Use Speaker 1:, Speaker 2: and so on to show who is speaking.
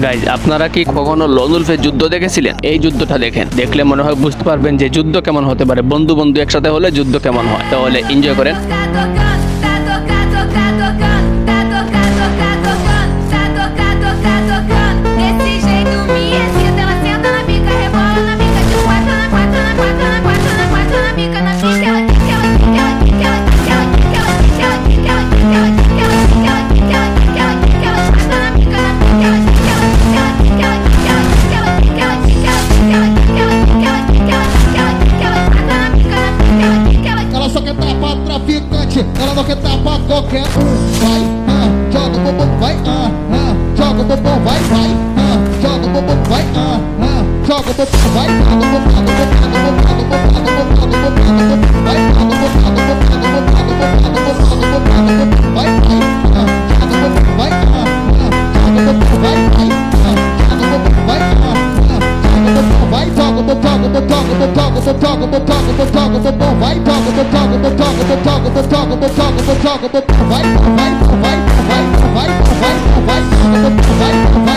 Speaker 1: গাইজ, আপনারা কি কখনো লন উলফের যুদ্ধ দেখেছিলেন? এই যুদ্ধটা দেখেন, দেখলে মনে হয় বুঝতে পারবেন যে যুদ্ধ কেমন হতে পারে। বন্ধু বন্ধু একসাথে হলে যুদ্ধ কেমন হয়। তাহলে এনজয় করেন।
Speaker 2: Ela só quer tapar traficante, ela não quer tapar qualquer Vai, joga o bumbum, vai, joga o bumbum, vai, joga o bumbum, vai, joga o bumbum, vai, vai,